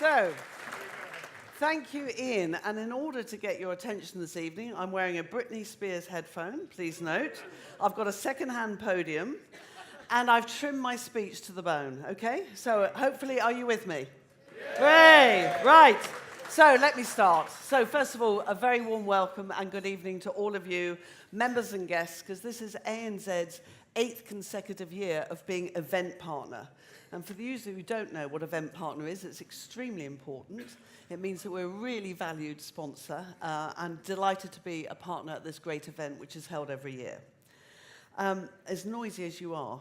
So, thank you, Ian. And in order to get your attention this evening, I'm wearing a Britney Spears headphone, please note. I've got a second-hand podium, and I've trimmed my speech to the bone, okay? So hopefully, are you with me? Yeah. Right. So let me start. So first of all, a very warm welcome and good evening to all of you, members and guests, because this is ANZ's 8th consecutive year of being event partner. And for those who don't know what event partner is, it's extremely important. It means that we're a really valued sponsor and delighted to be a partner at this great event, which is held every year. As noisy as you are,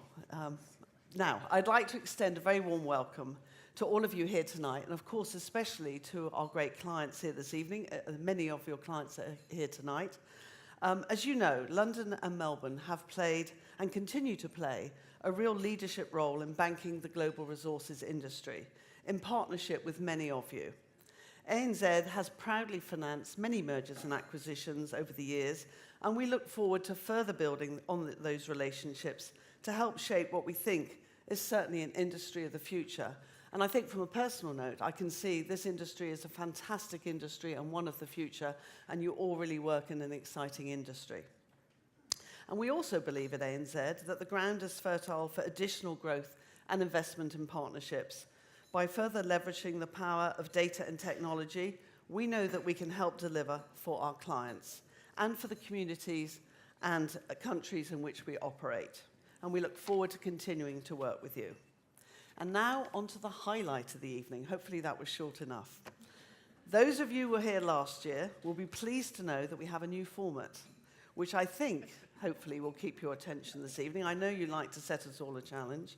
now, I'd like to extend a very warm welcome to all of you here tonight, and of course, especially to our great clients here this evening. Many of your clients are here tonight. As you know, London and Melbourne have played and continue to play a real leadership role in banking the global resources industry, in partnership with many of you. ANZ has proudly financed many mergers and acquisitions over the years, and we look forward to further building on those relationships to help shape what we think is certainly an industry of the future. And I think from a personal note, I can see this industry is a fantastic industry and one of the future, and you all really work in an exciting industry. And we also believe at ANZ that the ground is fertile for additional growth and investment in partnerships. By further leveraging the power of data and technology, we know that we can help deliver for our clients and for the communities and countries in which we operate. And we look forward to continuing to work with you. And now, on to the highlight of the evening. Hopefully that was short enough. Those of you who were here last year will be pleased to know that we have a new format, which I think, hopefully, will keep your attention this evening. I know you like to set us all a challenge.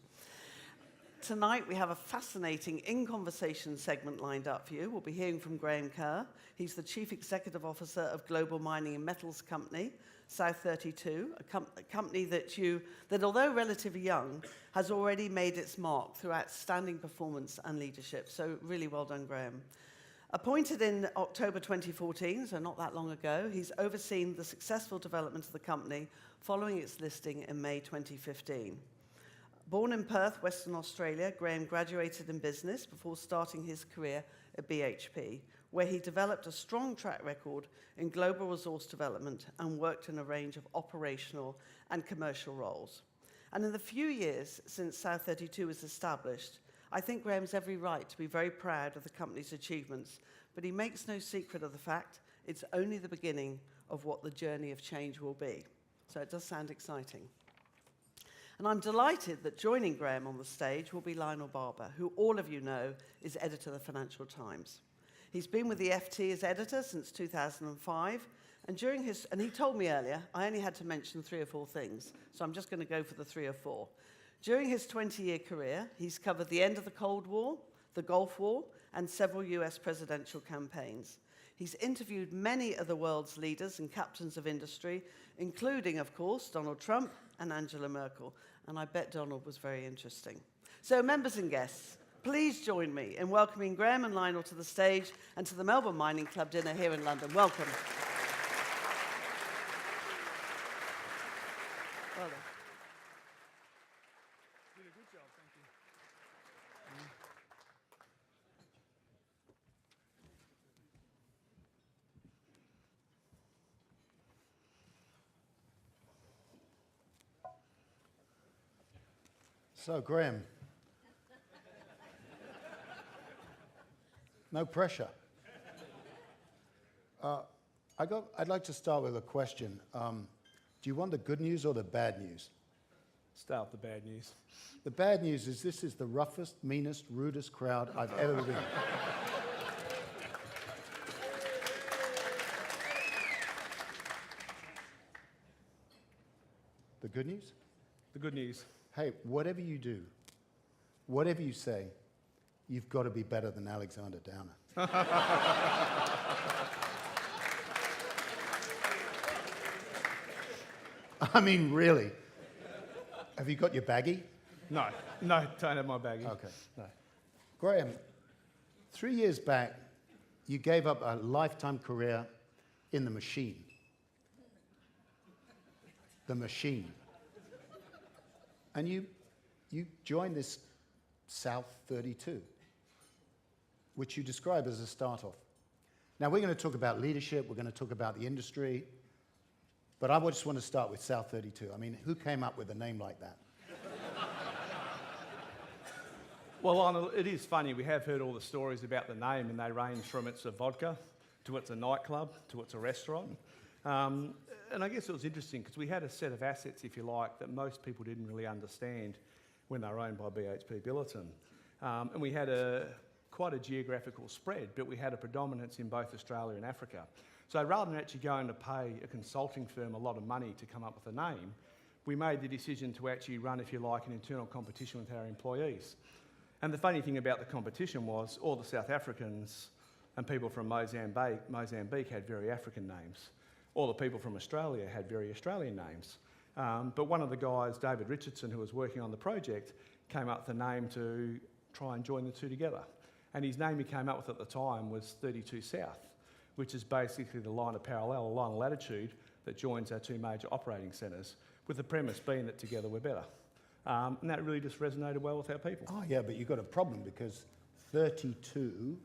Tonight, we have a fascinating In Conversation segment lined up for you. We'll be hearing from Kerr. He's the Chief Executive Officer of global mining and metals company, South32, a company that, although relatively young, has already made its mark through outstanding performance and leadership. So really well done, Graham. Appointed in October 2014, so not that long ago, he's overseen the successful development of the company following its listing in May 2015. Born in Perth, Western Australia, Graham graduated in business before starting his career at BHP, where he developed a strong track record in global resource development and worked in a range of operational and commercial roles. And in the few years since South32 was established, I think Graham's every right to be very proud of the company's achievements, but he makes no secret of the fact it's only the beginning of what the journey of change will be. So it does sound exciting. And I'm delighted that joining Graham on the stage will be Lionel Barber, who all of you know is editor of the Financial Times. He's been with the FT as editor since 2005, and he told me earlier, I only had to mention 3 or 4 things, so I'm just going to go for the 3 or 4. During his 20-year career, he's covered the end of the Cold War, the Gulf War, and several US presidential campaigns. He's interviewed many of the world's leaders and captains of industry, including, of course, Donald Trump and Angela Merkel, and I bet Donald was very interesting. So, members and guests, please join me in welcoming Graham and Lionel to the stage and to the Melbourne Mining Club dinner here in London. Welcome. Well done. You did a good job, thank you. So, Graham, no pressure. I'd like to start with a question. Do you want the good news or the bad news? Start with the bad news. The bad news is this is the roughest, meanest, rudest crowd I've ever been. The good news? The good news. Hey, whatever you do, whatever you say, you've got to be better than Alexander Downer. I mean, really. Have you got your baggie? No, don't have my baggie. Okay. No. Graham, 3 years back, you gave up a lifetime career in the machine. The machine. And you joined this South 32. which you describe as a start-off. Now, we're going to talk about leadership, we're going to talk about the industry, but I just want to start with South 32. I mean, who came up with a name like that? Well, Lionel, it is funny. We have heard all the stories about the name, and they range from it's a vodka, to it's a nightclub, to it's a restaurant. And I guess it was interesting because we had a set of assets, if you like, that most people didn't really understand when they were owned by BHP Billiton. And we had quite a geographical spread, but we had a predominance in both Australia and Africa. So rather than actually going to pay a consulting firm a lot of money to come up with a name, we made the decision to actually run, if you like, an internal competition with our employees. And the funny thing about the competition was all the South Africans and people from Mozambique had very African names. All the people from Australia had very Australian names. But one of the guys, David Richardson, who was working on the project, came up with a name to try and join the two together. And his name he came up with at the time was 32 South, which is basically the line of parallel, a line of latitude that joins our two major operating centres, with the premise being that together we're better. And that really just resonated well with our people. Oh, yeah, but you've got a problem because 32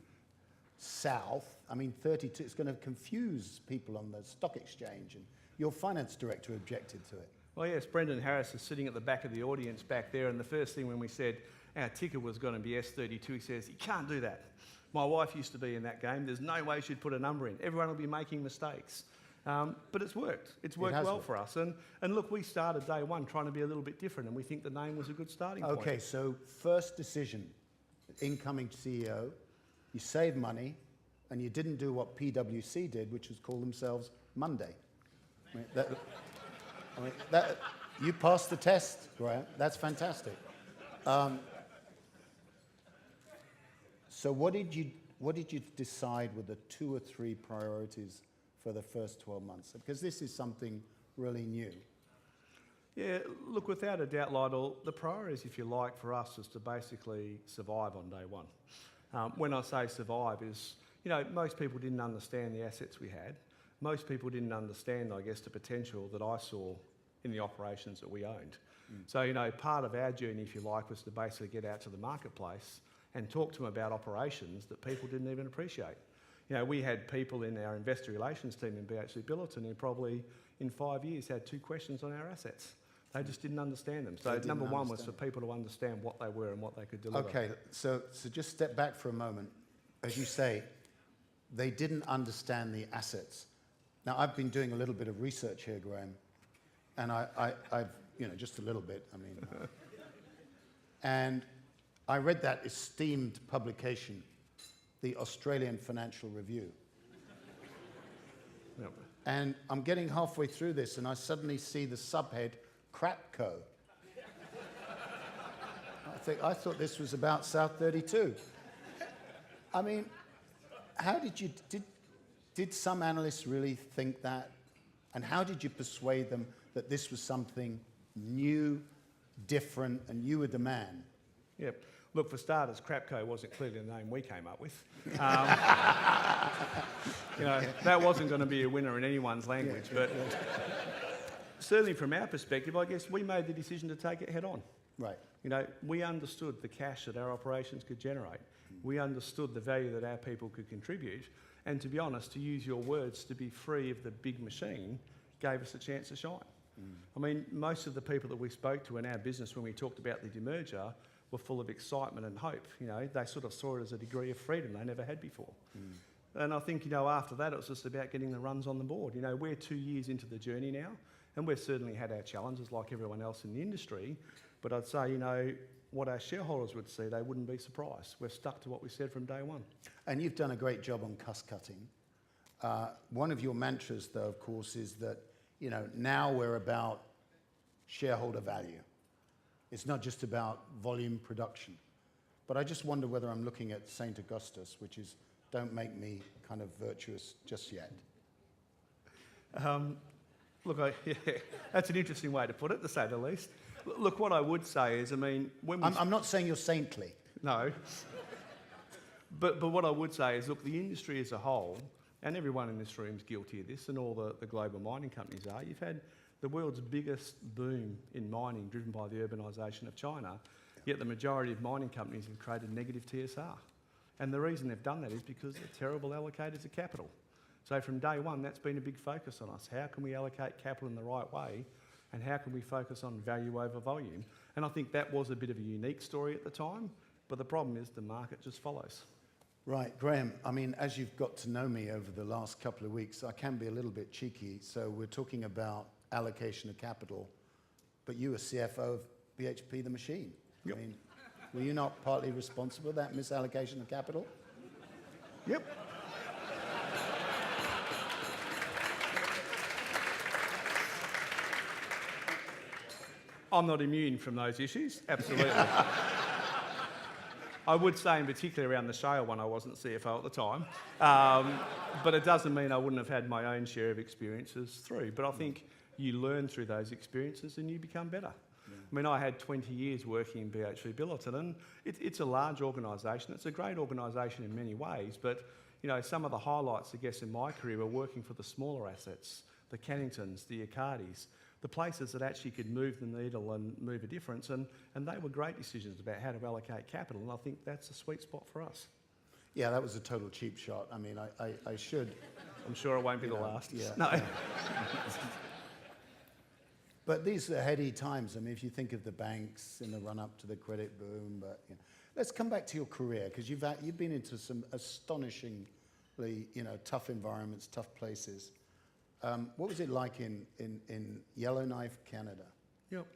South, I mean, 32, it's going to confuse people on the stock exchange, and your finance director objected to it. Well, yes, Brendan Harris is sitting at the back of the audience back there, and the first thing when we said our ticker was going to be S32, he says, "You can't do that. My wife used to be in that game. There's no way she'd put a number in. Everyone will be making mistakes." But it's worked. It's worked well for us. And look, we started day one trying to be a little bit different, and we think the name was a good starting point. Okay, so first decision, incoming CEO, you saved money, and you didn't do what PwC did, which was call themselves Monday. You passed the test, Graham. That's fantastic. So what did you decide were the 2 or 3 priorities for the first 12 months? Because this is something really new. Yeah, look, without a doubt, Lionel, the priorities, if you like, for us was to basically survive on day one. When I say survive is, most people didn't understand the assets we had. Most people didn't understand, I guess, the potential that I saw in the operations that we owned. So, part of our journey, if you like, was to basically get out to the marketplace and talk to them about operations that people didn't even appreciate. We had people in our investor relations team in BHP Billiton who probably in 5 years had 2 questions on our assets. They just didn't understand them. So number one was for people to understand what they were and what they could deliver. Okay, so just step back for a moment. As you say, they didn't understand the assets. Now, I've been doing a little bit of research here, Graham, and I've, just a little bit, and I read that esteemed publication, the Australian Financial Review. Yep. And I'm getting halfway through this, and I suddenly see the subhead, Crapco. I thought this was about South 32. How did some analysts really think that? And how did you persuade them that this was something new, different, and you were the man? Yep. Look, for starters, Crapco wasn't clearly the name we came up with. That wasn't going to be a winner in anyone's language, but certainly from our perspective, I guess we made the decision to take it head on. Right. We understood the cash that our operations could generate. We understood the value that our people could contribute. And to be honest, to use your words, to be free of the big machine gave us a chance to shine. Most of the people that we spoke to in our business when we talked about the demerger were full of excitement and hope. They sort of saw it as a degree of freedom they never had before. And I think, after that, it was just about getting the runs on the board. We're 2 years into the journey now, and we've certainly had our challenges like everyone else in the industry. But I'd say, what our shareholders would see, they wouldn't be surprised. We've stuck to what we said from day one. And you've done a great job on cost cutting. One of your mantras, though, of course, is that, now we're about shareholder value. It's not just about volume production. But I just wonder whether I'm looking at St. Augustus, which is, don't make me kind of virtuous just yet. Look, that's an interesting way to put it, to say the least. Look, what I would say is, when we... I'm not saying you're saintly. No. But what I would say is, look, the industry as a whole, and everyone in this room is guilty of this, and all the global mining companies are, you've had the world's biggest boom in mining driven by the urbanisation of China, yet the majority of mining companies have created negative TSR. And the reason they've done that is because they're terrible allocators of capital. So from day one, that's been a big focus on us. How can we allocate capital in the right way, and how can we focus on value over volume? And I think that was a bit of a unique story at the time, but the problem is the market just follows. Right, Graham, I mean, as you've got to know me over the last couple of weeks, I can be a little bit cheeky. So we're talking about allocation of capital, but you were CFO of BHP the machine. Yep. I mean, were you not partly responsible for that misallocation of capital? Yep. I'm not immune from those issues, absolutely. I would say in particular around the shale one, I wasn't CFO at the time. But it doesn't mean I wouldn't have had my own share of experiences through. But I think you learn through those experiences and you become better. Yeah. I mean, I had 20 years working in BHP Billiton, and it's a large organisation. It's a great organisation in many ways, but you know, some of the highlights, I guess, in my career were working for the smaller assets, the Canningtons, the Acardis, the places that actually could move the needle and move a difference, and they were great decisions about how to allocate capital, and I think that's a sweet spot for us. Yeah, that was a total cheap shot. I mean, I should... I'm sure it won't be the last. Yeah. No. Yeah. But these are heady times. I mean, if you think of the banks in the run-up to the credit boom, but you know. Let's come back to your career, because you've been into some astonishingly, you know, tough environments, tough places. What was it like in Yellowknife, Canada? Yep.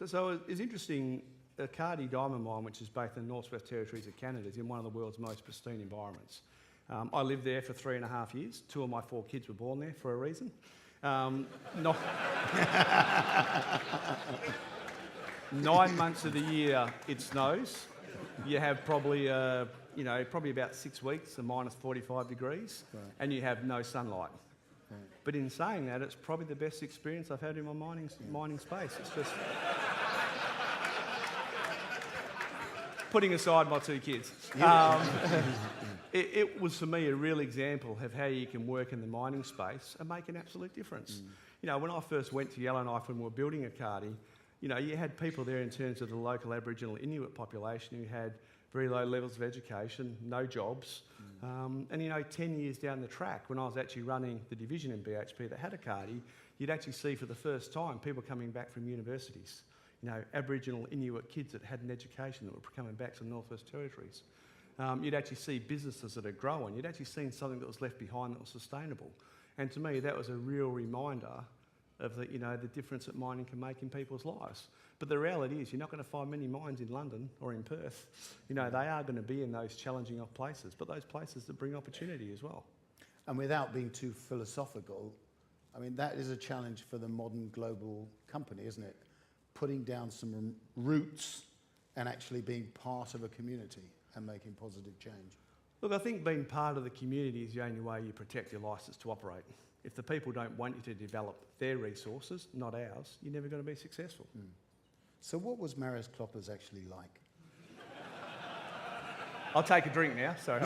So it's interesting. The Cardi Diamond Mine, which is based in the Northwest Territories of Canada, is in one of the world's most pristine environments. I lived there for 3.5 years. 2 of my 4 kids were born there for a reason. 9 months of the year it snows. You have probably, probably about 6 weeks of minus 45 degrees, right, and you have no sunlight. Right. But in saying that, it's probably the best experience I've had in my mining space. It's just... putting aside my 2 kids. It was, for me, a real example of how you can work in the mining space and make an absolute difference. Mm. You know, when I first went to Yellowknife when we were building Acadi, you know, you had people there in terms of the local Aboriginal Inuit population who had very low levels of education, no jobs. And, you know, 10 years down the track, when I was actually running the division in BHP that had Acadi, you'd actually see for the first time people coming back from universities. You know, Aboriginal Inuit kids that had an education that were coming back to the Northwest Territories. You'd actually see businesses that are growing. You'd actually seen something that was left behind that was sustainable. And to me, that was a real reminder of the, you know, the difference that mining can make in people's lives. But the reality is you're not going to find many mines in London or in Perth. You know, they are going to be in those challenging places, but those places that bring opportunity as well. And without being too philosophical, I mean, that is a challenge for the modern global company, isn't it? Putting down some roots and actually being part of a community and making positive change. Look, I think being part of the community is the only way you protect your licence to operate. If the people don't want you to develop their resources, not ours, you're never going to be successful. Mm. So what was Marius Kloppers actually like? I'll take a drink now, sorry.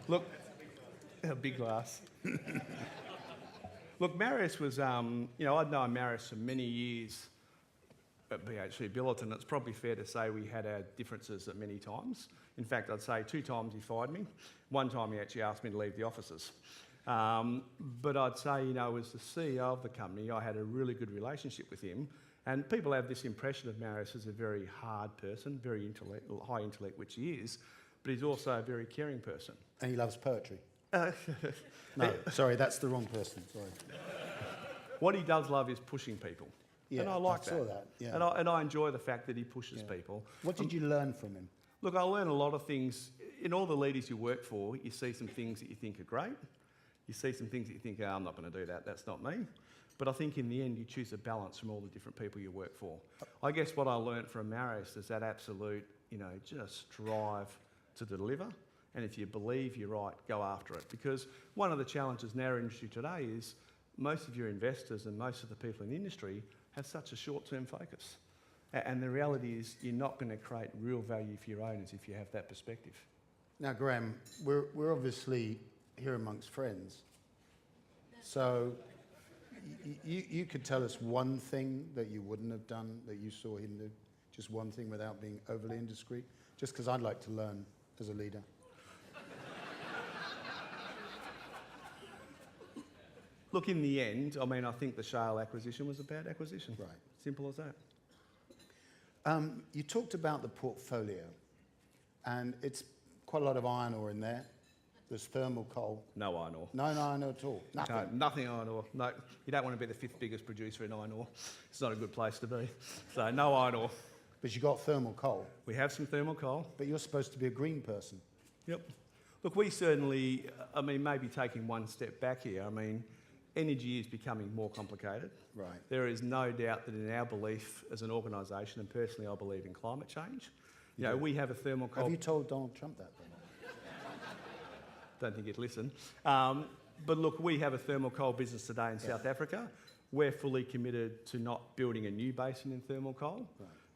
Look, a big glass. Look, Marius was, you know, I'd known Marius for many years at BHP Billiton. It's probably fair to say we had our differences at many times. In fact, I'd say 2 times he fired me. 1 time he actually asked me to leave the offices. But I'd say, you know, as the CEO of the company, I had a really good relationship with him. And people have this impression of Marius as a very hard person, very high intellect, which he is, but he's also a very caring person. And he loves poetry. No, sorry, that's the wrong person. Sorry. What he does love is pushing people. Yeah, and I like saw that. Yeah. And I enjoy the fact that he pushes people. What did you learn from him? Look, I learned a lot of things. In all the leaders you work for, you see some things that you think are great. You see some things that you think, oh, I'm not going to do that, that's not me. But I think in the end, you choose a balance from all the different people you work for. I guess what I learnt from Marius is that absolute, you know, just strive to deliver. And if you believe you're right, go after it. Because one of the challenges in our industry today is most of your investors and most of the people in the industry have such a short-term focus. And the reality is you're not going to create real value for your owners if you have that perspective. Now, Graham, we're obviously here amongst friends. So You could tell us one thing that you wouldn't have done that you saw him do, just one thing without being overly indiscreet, just because I'd like to learn as a leader. Look, in the end, I mean, I think the shale acquisition was a bad acquisition. Right. Simple as that. You talked about the portfolio, and it's quite a lot of iron ore in there. There's thermal coal. No iron ore. No iron ore at all. Nothing. No, nothing iron ore. No, you don't want to be the 5th biggest producer in iron ore. It's not a good place to be. So no iron ore. But you got thermal coal. We have some thermal coal. But you're supposed to be a green person. Yep. Look, we certainly, I mean, maybe taking one step back here, I mean, energy is becoming more complicated. Right. There is no doubt that in our belief as an organisation, and personally I believe in climate change, you know, we have a thermal coal... Have you told Donald Trump that? Don't think he'd listen. But look, we have a thermal coal business today in South Africa. We're fully committed to not building a new basin in thermal coal,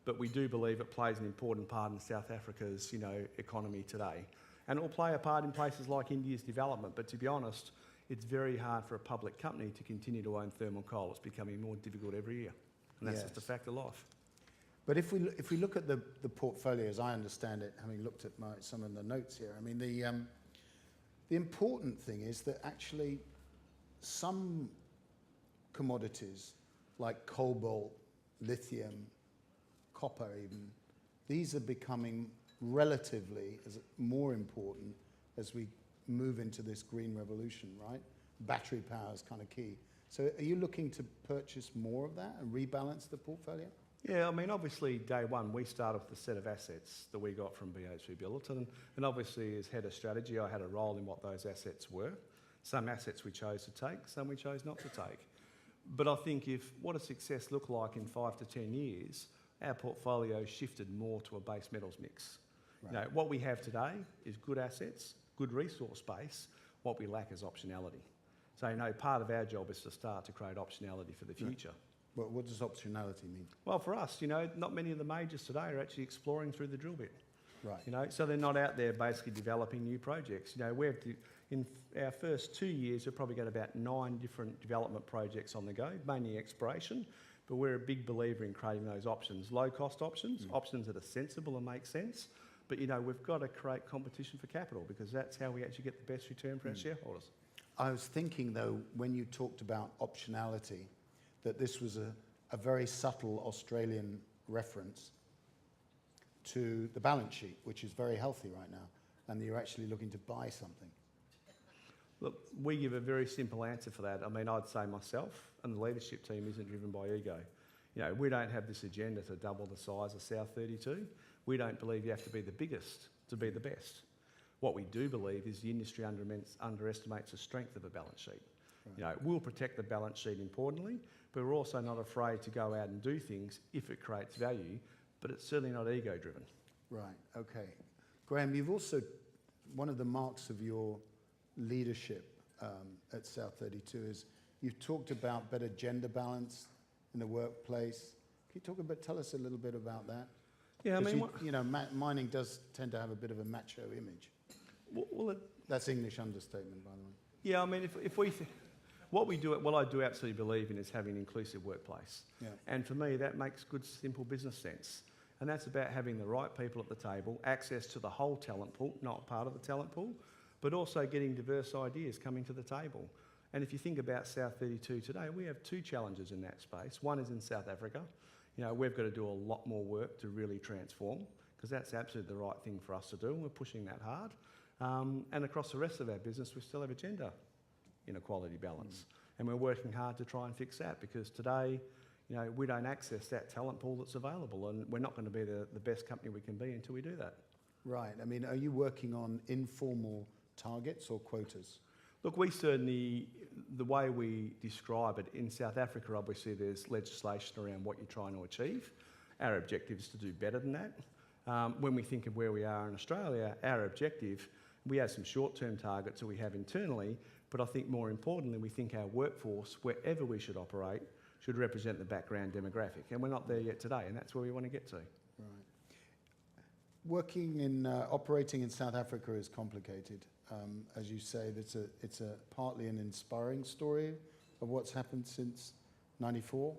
but we do believe it plays an important part in South Africa's, you know, economy today. And it will play a part in places like India's development, but to be honest, it's very hard for a public company to continue to own thermal coal. It's becoming more difficult every year, and that's just a fact of life. But if we look at the portfolio, as I understand it, having looked at some of the notes here, I mean, the important thing is that actually some commodities like cobalt, lithium, copper even, these are becoming relatively more important as we move into this green revolution, right? Battery power is kind of key. So are you looking to purchase more of that and rebalance the portfolio? Yeah, I mean, obviously, day one, we started with a set of assets that we got from BHP Billiton, and obviously, as head of strategy, I had a role in what those assets were. Some assets we chose to take, some we chose not to take. But I think what does success look like in 5 to 10 years, our portfolio shifted more to a base metals mix. Right. You know, what we have today is good assets, good resource base. What we lack is optionality. So, you know, part of our job is to start to create optionality for the future. Right. Well, what does optionality mean? Well, for us, you know, not many of the majors today are actually exploring through the drill bit. Right. You know, so they're not out there basically developing new projects. You know, in our first 2 years, we've probably got about 9 different development projects on the go, mainly exploration, but we're a big believer in creating those options, low-cost options, options that are sensible and make sense. But, you know, we've got to create competition for capital because that's how we actually get the best return for our shareholders. I was thinking, though, when you talked about optionality, that this was a very subtle Australian reference to the balance sheet, which is very healthy right now, and you're actually looking to buy something. Look, we give a very simple answer for that. I mean, I'd say myself and the leadership team isn't driven by ego. You know, we don't have this agenda to double the size of South 32. We don't believe you have to be the biggest to be the best. What we do believe is the industry underestimates the strength of a balance sheet. Right. You know, we'll protect the balance sheet importantly, but we're also not afraid to go out and do things if it creates value, but it's certainly not ego-driven. Right, okay. Graham, you've also, one of the marks of your leadership at South 32 is you've talked about better gender balance in the workplace. Can you tell us a little bit about that? Yeah, I mean, you know, mining does tend to have a bit of a macho image. That's English understatement, by the way. Yeah, I mean, what I do absolutely believe in is having an inclusive workplace. Yeah. And for me, that makes good, simple business sense. And that's about having the right people at the table, access to the whole talent pool, not part of the talent pool, but also getting diverse ideas coming to the table. And if you think about South 32 today, we have 2 challenges in that space. One is in South Africa. You know, we've got to do a lot more work to really transform, because that's absolutely the right thing for us to do, and we're pushing that hard. And across the rest of our business, we still have a gender inequality balance. And we're working hard to try and fix that, because today, you know, we don't access that talent pool that's available, and we're not going to be the best company we can be until we do that. Right. I mean, are you working on informal targets or quotas? Look, we certainly, the way we describe it, in South Africa, obviously there's legislation around what you're trying to achieve. Our objective is to do better than that. When we think of where we are in Australia, our objective, we have some short-term targets that we have internally, but I think more importantly, we think our workforce, wherever we should operate, should represent the background demographic. And we're not there yet today, and that's where we want to get to. Right. Operating in South Africa is complicated. As you say, it's partly an inspiring story of what's happened since '94,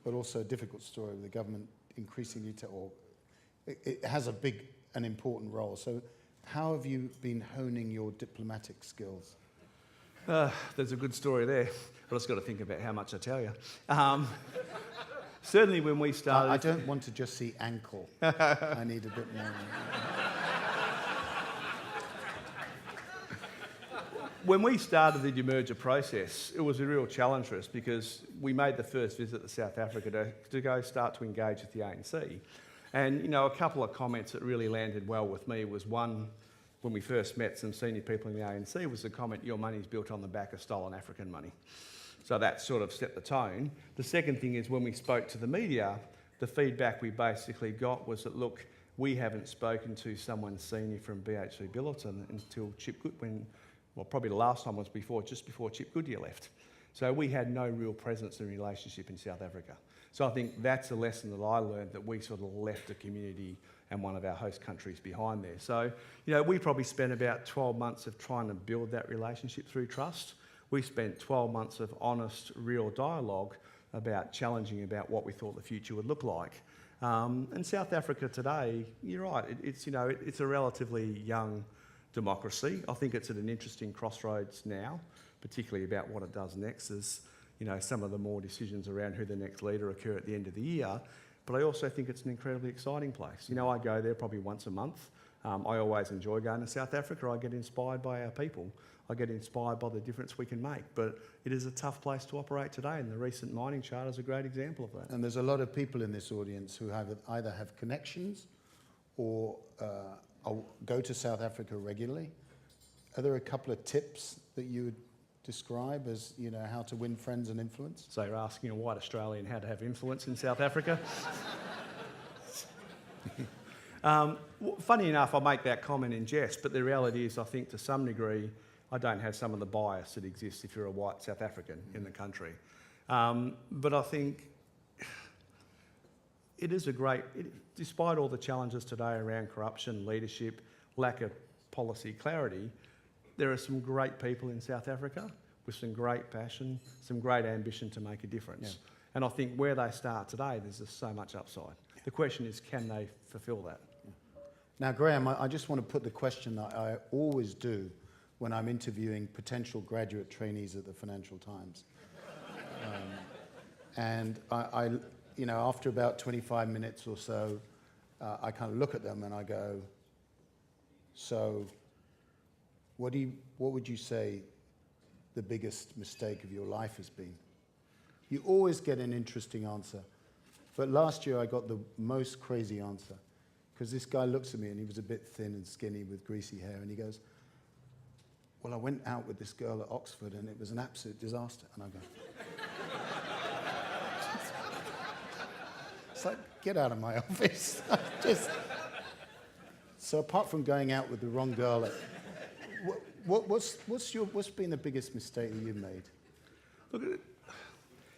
but also a difficult story with the government increasingly, it has a big and important role. So how have you been honing your diplomatic skills? There's a good story there. I've just got to think about how much I tell you. Certainly when we started... I don't want to just see ankle. I need a bit more. When we started the demerger process, it was a real challenge for us because we made the first visit to South Africa to go start to engage with the ANC. And, you know, a couple of comments that really landed well with me was one, when we first met some senior people in the ANC, was the comment, your money's built on the back of stolen African money. So that sort of set the tone. The second thing is when we spoke to the media, the feedback we basically got was that, look, we haven't spoken to someone senior from BHP Billiton until Chip Goodwin, well, probably the last time was just before Chip Goodyear left. So we had no real presence and relationship in South Africa. So I think that's a lesson that I learned, that we sort of left the community and one of our host countries behind there. So, you know, we probably spent about 12 months of trying to build that relationship through trust. We spent 12 months of honest, real dialogue about challenging about what we thought the future would look like. And South Africa today, you're right, it's a relatively young democracy. I think it's at an interesting crossroads now, particularly about what it does next, as you know, some of the more decisions around who the next leader occur at the end of the year. But I also think it's an incredibly exciting place. You know, I go there probably once a month. I always enjoy going to South Africa. I get inspired by our people. I get inspired by the difference we can make. But it is a tough place to operate today, and the recent mining charter is a great example of that. And there's a lot of people in this audience who either have connections or go to South Africa regularly. Are there a couple of tips that you would describe as, you know, how to win friends and influence? So you're asking a white Australian how to have influence in South Africa? Funny enough, I make that comment in jest, but the reality is I think to some degree I don't have some of the bias that exists if you're a white South African in the country. But I think it is despite all the challenges today around corruption, leadership, lack of policy clarity, there are some great people in South Africa with some great passion, some great ambition to make a difference. Yeah. And I think where they start today, there's just so much upside. The question is, can they fulfil that? Yeah. Now, Graham, I just want to put the question that I always do when I'm interviewing potential graduate trainees at the Financial Times. And I, you know, after about 25 minutes or so, I kind of look at them and I go, so what would you say the biggest mistake of your life has been? You always get an interesting answer. But last year I got the most crazy answer, because this guy looks at me and he was a bit thin and skinny with greasy hair, and he goes, well, I went out with this girl at Oxford and it was an absolute disaster. And I go, it's like, get out of my office. So apart from going out with the wrong girl, what's been the biggest mistake that you've made? Look,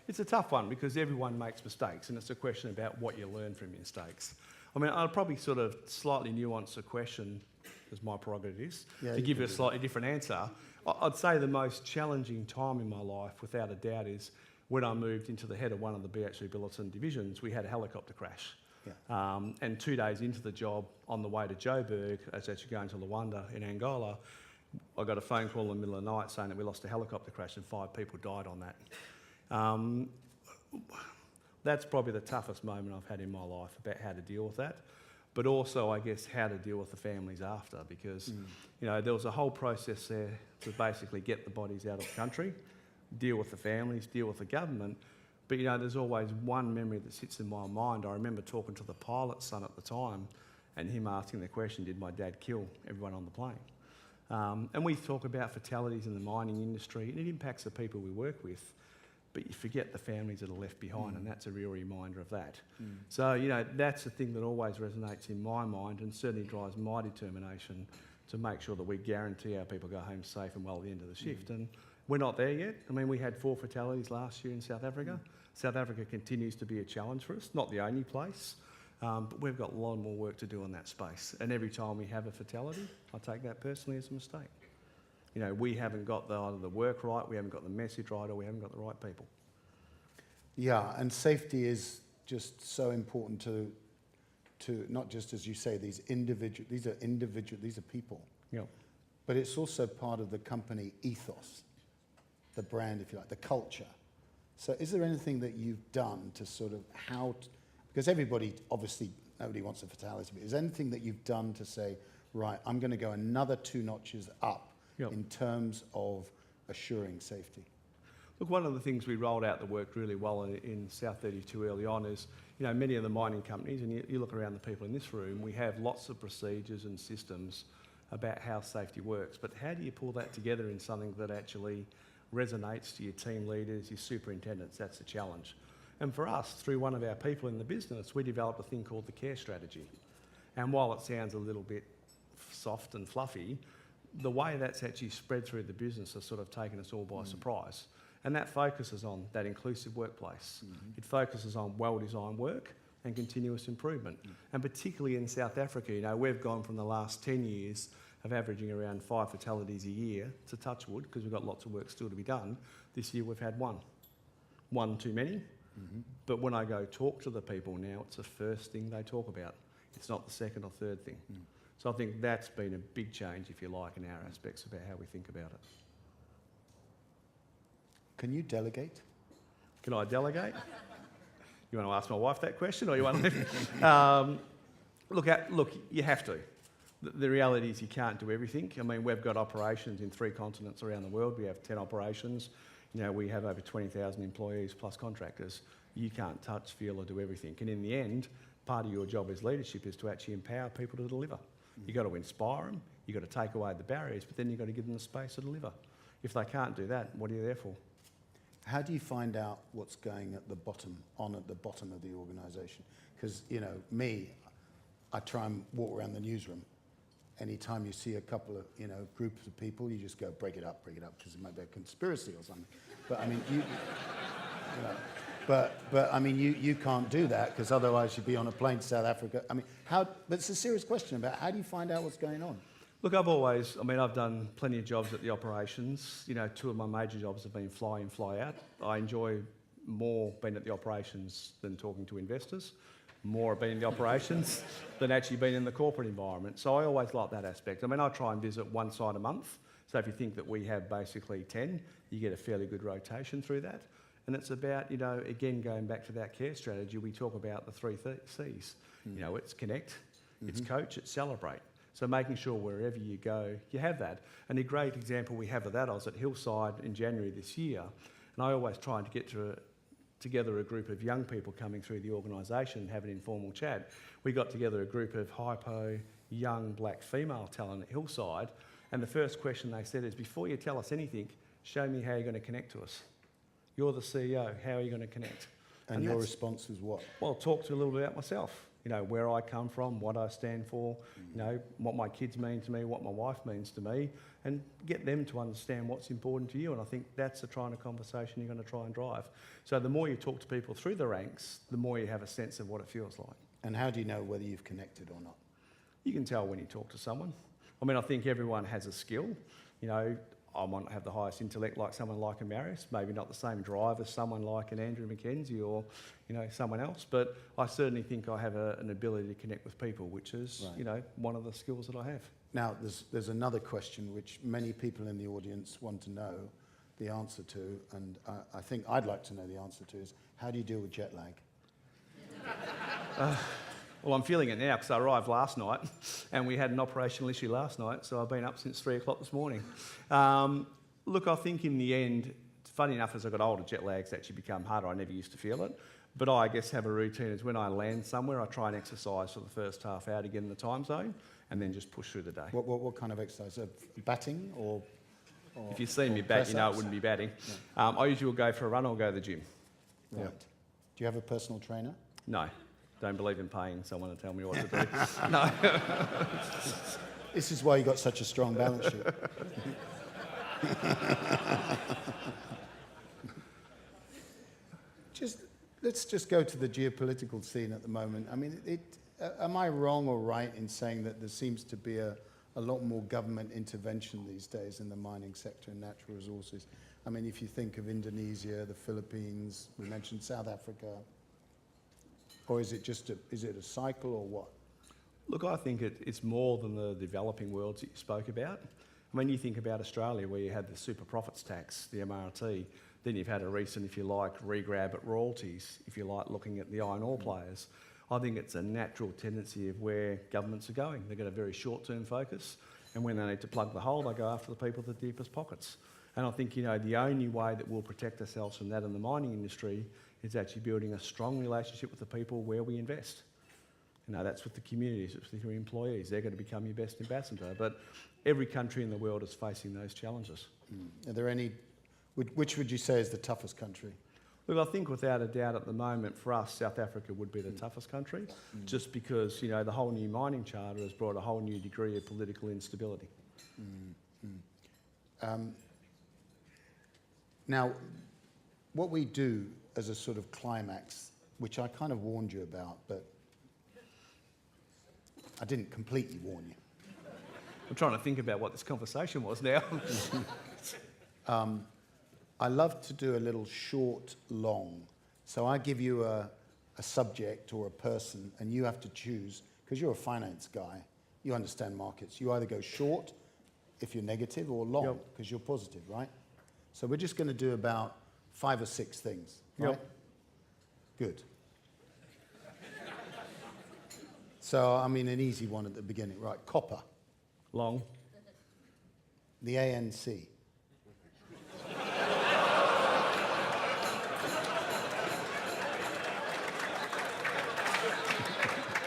it's a tough one because everyone makes mistakes, and it's a question about what you learn from your mistakes. I mean, I'll probably sort of slightly nuance the question, as my prerogative is, to give you a slightly different answer. I'd say the most challenging time in my life, without a doubt, is when I moved into the head of one of the BHP Billiton divisions. We had a helicopter crash. Yeah. And 2 days into the job, on the way to Joburg, as actually going to Luanda in Angola, I got a phone call in the middle of the night saying that we lost a helicopter crash and 5 people died on that. That's probably the toughest moment I've had in my life about how to deal with that, but also, I guess, how to deal with the families after, because you know, there was a whole process there to basically get the bodies out of the country, deal with the families, deal with the government. But you know, there's always one memory that sits in my mind. I remember talking to the pilot's son at the time and him asking the question, did my dad kill everyone on the plane? And we talk about fatalities in the mining industry, and it impacts the people we work with, but you forget the families that are left behind, and that's a real reminder of that. So, you know, that's the thing that always resonates in my mind and certainly drives my determination to make sure that we guarantee our people go home safe and well at the end of the shift. And we're not there yet. I mean, we had 4 fatalities last year in South Africa. South Africa continues to be a challenge for us, not the only place, but we've got a lot more work to do in that space. And every time we have a fatality, I take that personally as a mistake. We haven't got either the work right, we haven't got the message right, or we haven't got the right people. Yeah, and safety is just so important to not just, as you say, these are people. Yeah. But it's also part of the company ethos, the brand, if you like, the culture. So is there anything that you've done to sort of because everybody, obviously, nobody wants a fatality, but is there anything that you've done to say, right, I'm going to go another 2 notches up in terms of assuring safety? Look, one of the things we rolled out that worked really well in South 32 early on is, many of the mining companies, and you look around the people in this room, we have lots of procedures and systems about how safety works. But how do you pull that together in something that actually resonates to your team leaders, your superintendents? That's the challenge. And for us, through one of our people in the business, we developed a thing called the Kerr strategy. And while it sounds a little bit soft and fluffy, the way that's actually spread through the business has sort of taken us all by surprise. And that focuses on that inclusive workplace. It focuses on well-designed work and continuous improvement. And particularly in South Africa, we've gone from the last 10 years of averaging around 5 fatalities a year to touch wood, because we've got lots of work still to be done. This year we've had 1. 1 too many. But when I go talk to the people now, it's the first thing they talk about. It's not the second or third thing. So I think that's been a big change, if you like, in our aspects about how we think about it. Can you delegate? Can I delegate? You want to ask my wife that question, or you want to? Look, you have to. The reality is you can't do everything. I mean, we've got operations in 3 continents around the world. We have 10 operations. We have over 20,000 employees plus contractors. You can't touch, feel, or do everything. And in the end, part of your job as leadership is to actually empower people to deliver. You've got to inspire them. You've got to take away the barriers, but then you've got to give them the space to deliver. If they can't do that, what are you there for? How do you find out what's going at the bottom of the organisation? Because, I try and walk around the newsroom. Anytime you see a couple of, groups of people, you just go, break it up, because it might be a conspiracy or something. But I mean, you can't do that, because otherwise you'd be on a plane to South Africa. I mean, but it's a serious question about how do you find out what's going on? Look, I've done plenty of jobs at the operations. 2 of my major jobs have been fly in, fly out. I enjoy more being at the operations than talking to investors, more being in the operations than actually being in the corporate environment. So I always like that aspect. I try and visit 1 site a month. So if you think that we have basically 10, you get a fairly good rotation through that. And it's about, again, going back to that care strategy, we talk about the 3 Cs. It's connect, it's coach, it's celebrate. So making sure wherever you go, you have that. And a great example we have of that, I was at Hillside in January this year, and I always try to get together a group of young people coming through the organisation and have an informal chat. We got together a group of hypo, young, black female talent at Hillside, and the first question they said is, before you tell us anything, show me how you're going to connect to us. You're the CEO, how are you going to connect? And your response was what? Well, talk to you a little bit about myself. Where I come from, what I stand for, what my kids mean to me, what my wife means to me, and get them to understand what's important to you. And I think that's the kind of conversation you're going to try and drive. So the more you talk to people through the ranks, the more you have a sense of what it feels like. And how do you know whether you've connected or not? You can tell when you talk to someone. I think everyone has a skill. I might not have the highest intellect like someone like a Marius, maybe not the same drive as someone like an Andrew McKenzie or, someone else, but I certainly think I have an ability to connect with people, which is, one of the skills that I have. Now, there's another question which many people in the audience want to know the answer to, and I think I'd like to know the answer to, is how do you deal with jet lag? Well, I'm feeling it now because I arrived last night and we had an operational issue last night, so I've been up since 3 o'clock this morning. Look, I think in the end, funny enough, as I got older, jet lag's actually become harder. I never used to feel it. But I guess have a routine is when I land somewhere, I try and exercise for the first half hour to get in the time zone and then just push through the day. What kind of exercise? Batting or if you see me bat, you know it wouldn't be batting. Yeah. I usually will go for a run or go to the gym. Right. Yeah. Do you have a personal trainer? No. Don't believe in paying someone to tell me what to do. No. This is why you got such a strong balance sheet. Let's just go to the geopolitical scene at the moment. Am I wrong or right in saying that there seems to be a a lot more government intervention these days in the mining sector and natural resources. I mean, if you think of Indonesia, the Philippines, we mentioned South Africa, or is it just is it a cycle or what? Look, I think it's more than the developing worlds that you spoke about. When you think about Australia, where you had the super profits tax, the MRT, then you've had a recent, if you like, re-grab at royalties, if you like, looking at the iron ore players. I think it's a natural tendency of where governments are going. They've got a very short-term focus, and when they need to plug the hole, they go after the people with the deepest pockets. And I think, the only way that we'll protect ourselves from that in the mining industry is actually building a strong relationship with the people where we invest. That's with the communities, it's with your employees. They're going to become your best ambassador. But every country in the world is facing those challenges. Are there any, which would you say is the toughest country? Look, I think without a doubt at the moment for us, South Africa would be the toughest country, just because, the whole new mining charter has brought a whole new degree of political instability. Now, what we do as a sort of climax, which I kind of warned you about, but I didn't completely warn you. I'm trying to think about what this conversation was now. I love to do a little short, long. So I give you a subject or a person, and you have to choose, because you're a finance guy, you understand markets. You either go short if you're negative or long because you're positive, right? So we're just going to do about 5 or 6 things, right? Yep. Good. So, I mean, an easy one at the beginning, right? Copper. Long. The ANC.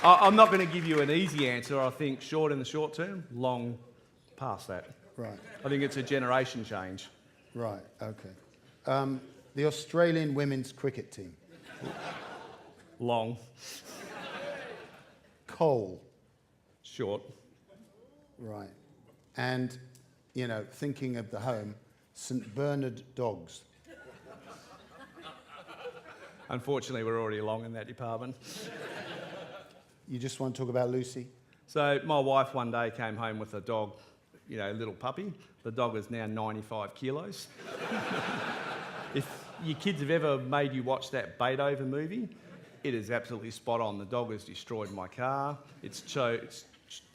I'm not going to give you an easy answer. I think short in the short term, long past that. Right. I think it's a generation change. Right, okay. The Australian women's cricket team. Long. Coal. Short. Right. And, thinking of the home, St Bernard dogs. Unfortunately, we're already long in that department. You just want to talk about Lucy? So my wife one day came home with a dog, little puppy. The dog is now 95 kilos. If your kids have ever made you watch that Beethoven movie, it is absolutely spot on. The dog has destroyed my car. It's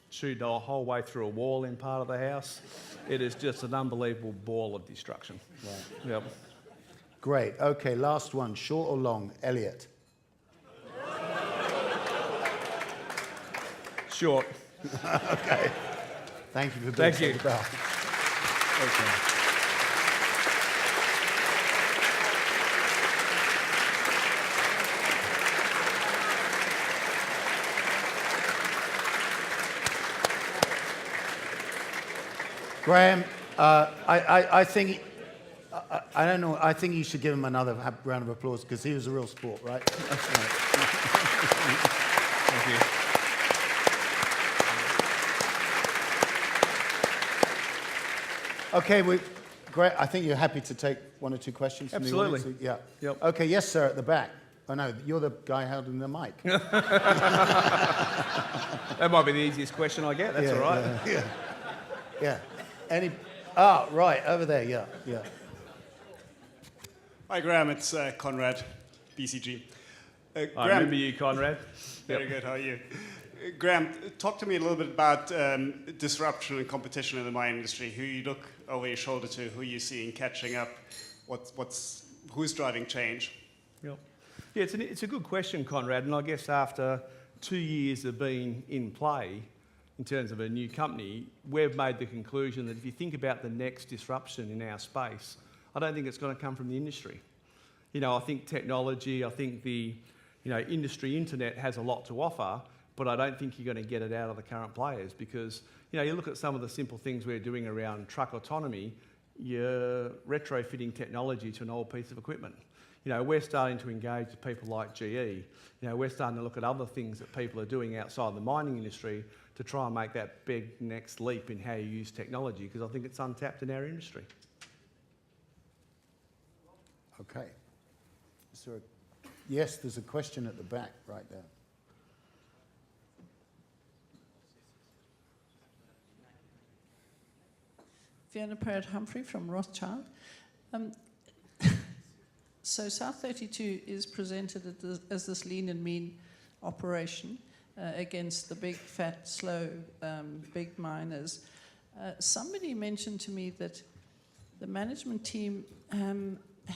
chewed the whole way through a wall in part of the house. It is just an unbelievable ball of destruction. Right. Yep. Great. Okay, last one. Short or long? Elliot. Short. Okay. Thank you for being Thank you. about. Okay. Graham, I think, I don't know, I think you should give him another round of applause because he was a real sport, right? Thank you. Okay, great. I think you're happy to take 1 or 2 questions from Absolutely. the audience. Yeah. Yep. Okay, yes, sir, at the back. Oh, no, you're the guy holding the mic. That might be the easiest question I get. That's all right. Yeah. Right, over there, yeah. Hi, Graham. It's Conrad, BCG. I Graham, remember you, Conrad. very good. How are you? Graham, talk to me a little bit about disruption and competition in the mining industry. Who you look over your shoulder to, who you seeing catching up, who's driving change? Yep. Yeah, it's a good question, Conrad, and I guess after 2 years of being in play, in terms of a new company, we've made the conclusion that if you think about the next disruption in our space, I don't think it's going to come from the industry. I think technology, I think the industry internet has a lot to offer, but I don't think you're going to get it out of the current players because, you look at some of the simple things we're doing around truck autonomy, you're retrofitting technology to an old piece of equipment. We're starting to engage with people like GE. We're starting to look at other things that people are doing outside the mining industry to try and make that big next leap in how you use technology because I think it's untapped in our industry. Okay. Yes, there's a question at the back right there. Fiona Parrott-Humphrey from Rothschild. So South 32 is presented as this lean and mean operation against the big, fat, slow, big miners. Somebody mentioned to me that the management team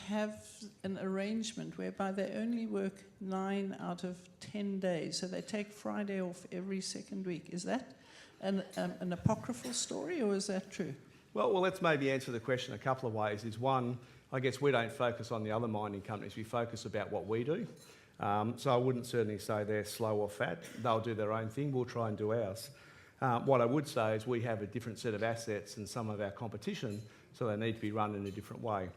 have an arrangement whereby they only work 9 out of 10 days. So they take Friday off every second week. Is that an apocryphal story, or is that true? Well, let's maybe answer the question a couple of ways. Is one, I guess we don't focus on the other mining companies. We focus about what we do. So I wouldn't certainly say they're slow or fat. They'll do their own thing. We'll try and do ours. What I would say is we have a different set of assets than some of our competition, so they need to be run in a different way.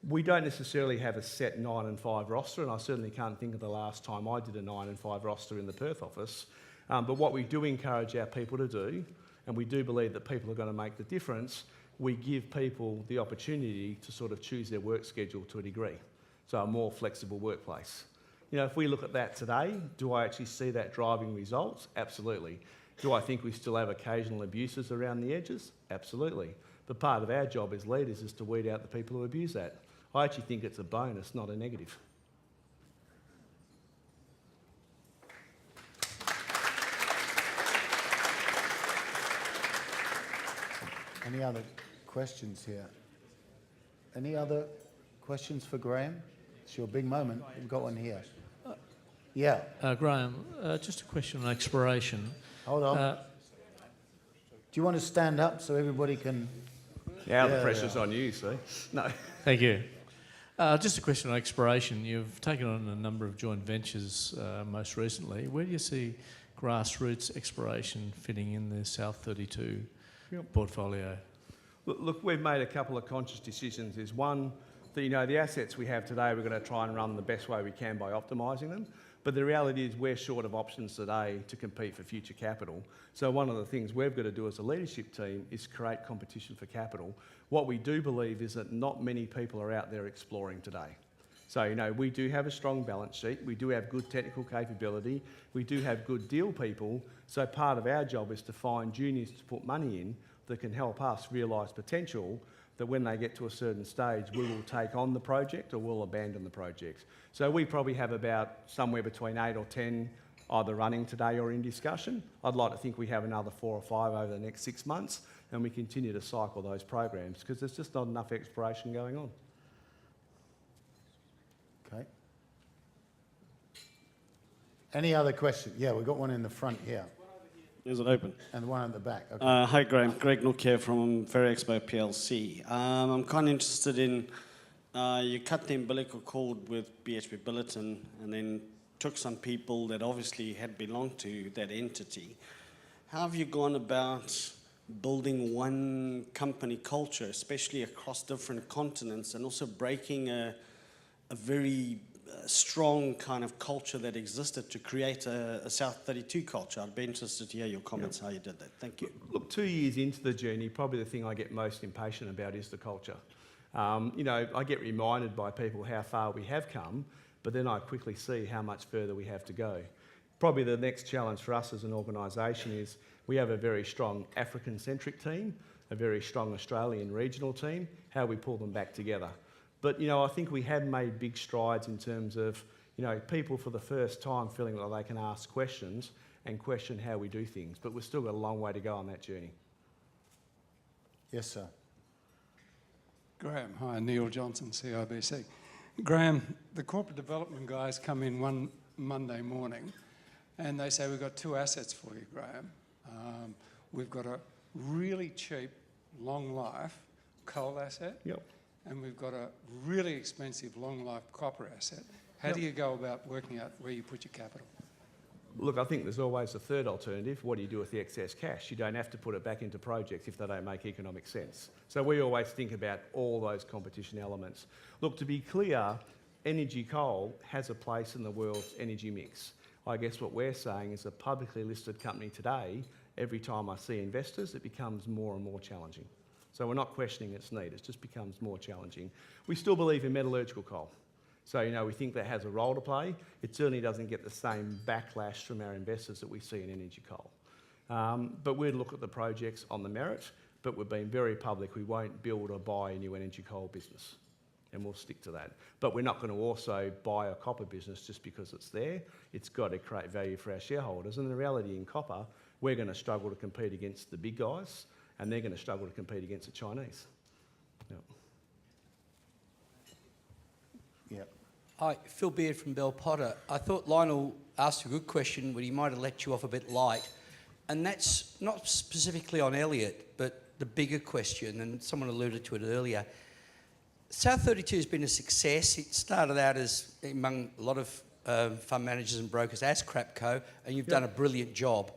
We don't necessarily have a set 9 and 5 roster, and I certainly can't think of the last time I did a 9 and 5 roster in the Perth office. But what we do encourage our people to do, and we do believe that people are going to make the difference, we give people the opportunity to sort of choose their work schedule to a degree. So a more flexible workplace. You know, if we look at that today, do I actually see that driving results? Absolutely. Do I think we still have occasional abuses around the edges? Absolutely. But part of our job as leaders is to weed out the people who abuse that. I actually think it's a bonus, not a negative. Any other questions here? Any other questions for Graham? It's your big moment. We've got one here. Yeah. Graham, just a question on exploration. Hold on. Do you want to stand up so everybody can... Now the pressure's on you, see? No. Thank you. Just a question on exploration. You've taken on a number of joint ventures most recently. Where do you see grassroots exploration fitting in the South 32 portfolio? Look, we've made a couple of conscious decisions. Is one, that, you know, the assets we have today, we're going to try and run the best way we can by optimising them. But the reality is we're short of options today to compete for future capital. So one of the things we've got to do as a leadership team is create competition for capital. What we do believe is that not many people are out there exploring today. So, you know, we do have a strong balance sheet. We do have good technical capability. We do have good deal people. So part of our job is to find juniors to put money in that can help us realise potential, that when they get to a certain stage, we will take on the project or we'll abandon the project. So we probably have about somewhere between 8 or 10 either running today or in discussion. I'd like to think we have another 4 or 5 over the next 6 months, and we continue to cycle those programs because there's just not enough exploration going on. Okay. Any other questions? Yeah, we've got one in the front here. Is it open? And one at the back. Okay. Hi, Graham. Greg Nook here from Ferry Expo PLC. I'm kind of interested in, you cut the umbilical cord with BHP Billiton and then took some people that obviously had belonged to that entity. How have you gone about building one company culture, especially across different continents, and also breaking a very strong kind of culture that existed to create a South 32 culture? I'd be interested to hear your comments how you did that. Thank you. Look, 2 years into the journey, probably the thing I get most impatient about is the culture. You know, I get reminded by people how far we have come, but then I quickly see how much further we have to go. Probably the next challenge for us as an organisation is we have a very strong African-centric team, a very strong Australian regional team, how we pull them back together. But, you know, I think we have made big strides in terms of, you know, people for the first time feeling like they can ask questions and question how we do things. But we've still got a long way to go on that journey. Yes, sir. Graham, hi, Neil Johnson, CIBC. Graham, the corporate development guys come in one Monday morning and they say, we've got 2 assets for you, Graham. We've got a really cheap, long life coal asset. Yep. And we've got a really expensive long life copper asset. How do you go about working out where you put your capital? Look, I think there's always a third alternative. What do you do with the excess cash? You don't have to put it back into projects if they don't make economic sense. So we always think about all those competition elements. Look, to be clear, energy coal has a place in the world's energy mix. I guess what we're saying is a publicly listed company today, every time I see investors, it becomes more and more challenging. So we're not questioning its need, it just becomes more challenging. We still believe in metallurgical coal. So, you know, we think that has a role to play. It certainly doesn't get the same backlash from our investors that we see in energy coal. But we'd look at the projects on the merit, but we've been very public. We won't build or buy a new energy coal business, and we'll stick to that. But we're not going to also buy a copper business just because it's there. It's got to create value for our shareholders. And the reality in copper, we're going to struggle to compete against the big guys, and they're going to struggle to compete against the Chinese. Yep. Yeah. Hi, Phil Beard from Bell Potter. I thought Lionel asked a good question, but he might have let you off a bit light. And that's not specifically on Elliott, but the bigger question, and someone alluded to it earlier. South 32 has been a success. It started out as, among a lot of fund managers and brokers, as Crapco, and you've done a brilliant job.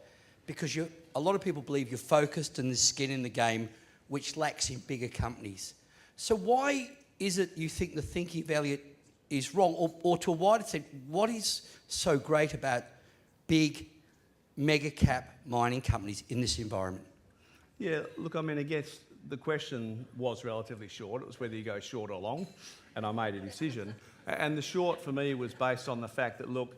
Because a lot of people believe you're focused and there's skin in the game, which lacks in bigger companies. So why is it you think the thinking of Elliott is wrong? Or to a wider extent, what is so great about big, mega cap mining companies in this environment? Yeah, look, I mean, I guess the question was relatively short. It was whether you go short or long, and I made a decision. And the short for me was based on the fact that, look,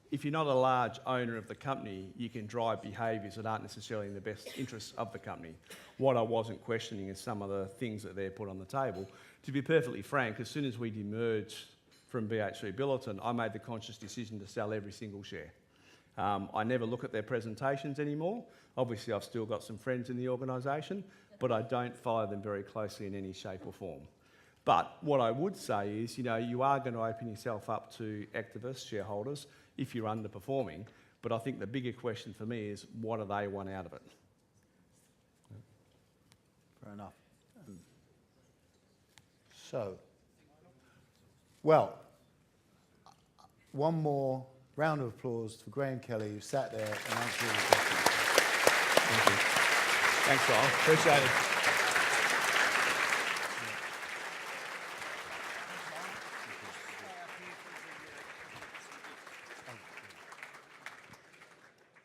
if you're not a large owner of the company, you can drive behaviours that aren't necessarily in the best interests of the company. What I wasn't questioning is some of the things that they're put on the table. To be perfectly frank, as soon as we demerged from BHP Billiton, I made the conscious decision to sell every single share. I never look at their presentations anymore. Obviously, I've still got some friends in the organisation, but I don't follow them very closely in any shape or form. But what I would say is, you know, you are going to open yourself up to activists, shareholders, if you're underperforming. But I think the bigger question for me is, what do they want out of it? Fair enough. So, well, one more round of applause for Graham Kelly, who sat there and answered all the questions. Thank you. Thanks, Lyle. Appreciate it.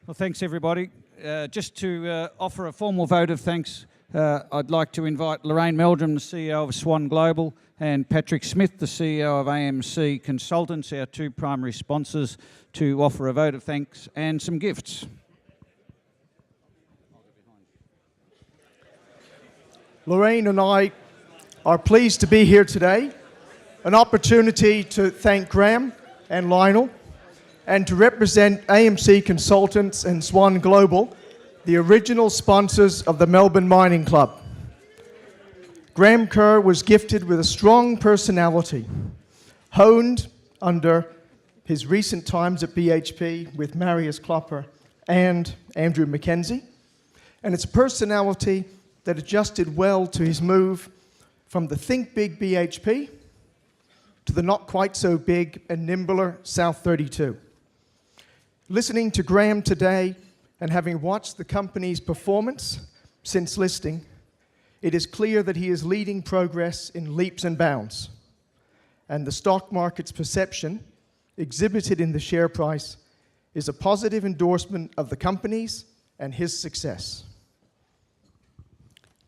Well, thanks, everybody. Just to offer a formal vote of thanks, I'd like to invite Lorraine Meldrum, the CEO of Swan Global, and Patrick Smith, the CEO of AMC Consultants, our two primary sponsors, to offer a vote of thanks and some gifts. Lorraine and I are pleased to be here today, an opportunity to thank Graham and Lionel, and to represent AMC Consultants and Swan Global, the original sponsors of the Melbourne Mining Club. Graham Kerr was gifted with a strong personality, honed under his recent times at BHP with Marius Klopper and Andrew Mackenzie, and it's a personality that adjusted well to his move from the think big BHP to the not quite so big and nimbler South 32. Listening to Graham today and having watched the company's performance since listing, it is clear that he is leading progress in leaps and bounds. And the stock market's perception, exhibited in the share price, is a positive endorsement of the company's and his success.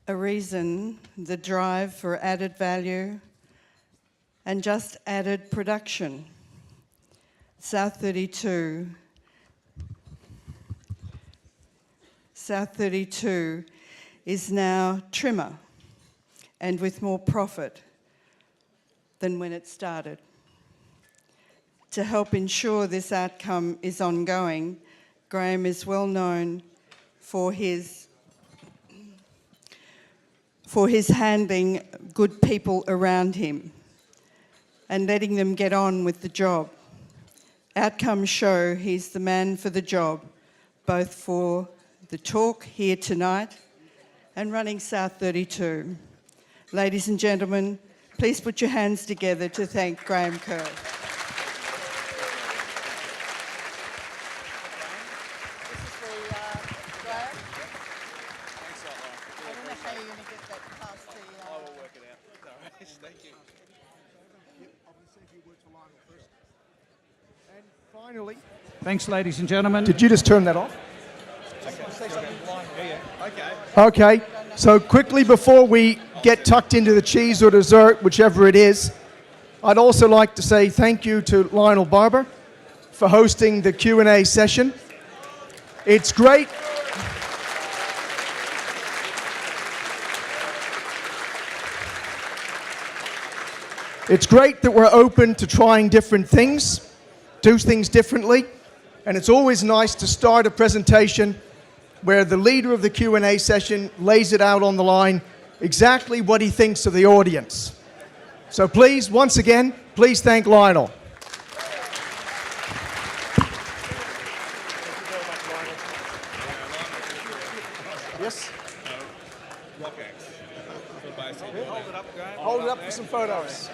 A reason, the drive for added value and just added production. South 32 is now trimmer and with more profit than when it started. To help ensure this outcome is ongoing, Graham is well known for his handling good people around him and letting them get on with the job. Outcomes show he's the man for the job, both for the talk here tonight and running South 32. Ladies and gentlemen, please put your hands together to thank Graham Kerr. Finally, Thanks, ladies and gentlemen. did you just turn that off? Okay, so quickly before we get tucked into the cheese or dessert, whichever it is, I'd also like to say thank you to Lionel Barber for hosting the Q&A session. It's great. It's great that we're open to trying different things, do things differently, and it's always nice to start a presentation where the leader of the Q&A session lays it out on the line exactly what he thinks of the audience. So please, once again, please thank Lionel. Yes? Hold it up for some photos.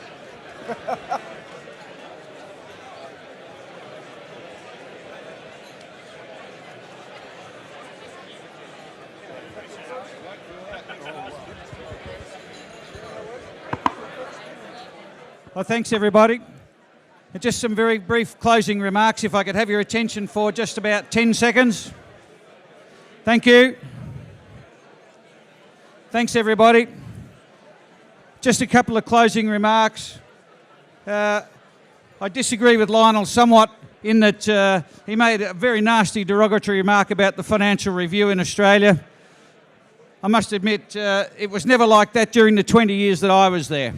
Well, thanks everybody. And just some very brief closing remarks, if I could have your attention for just about 10 seconds. Thank you. Thanks everybody. Just a couple of closing remarks. I disagree with Lionel somewhat in that he made a very nasty derogatory remark about the Financial Review in Australia. I must admit, it was never like that during the 20 years that I was there.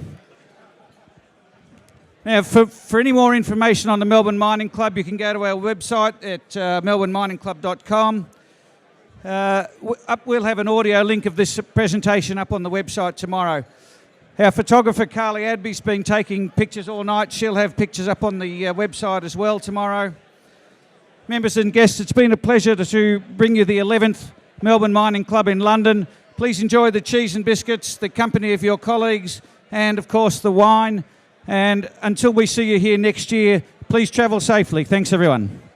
Now, for any more information on the Melbourne Mining Club, you can go to our website at melbourneminingclub.com. We'll have an audio link of this presentation up on the website tomorrow. Our photographer, Carly Adby's been taking pictures all night. She'll have pictures up on the website as well tomorrow. Members and guests, it's been a pleasure to bring you the 11th Melbourne Mining Club in London. Please enjoy the cheese and biscuits, the company of your colleagues, and of course the wine. And until we see you here next year, please travel safely. Thanks everyone.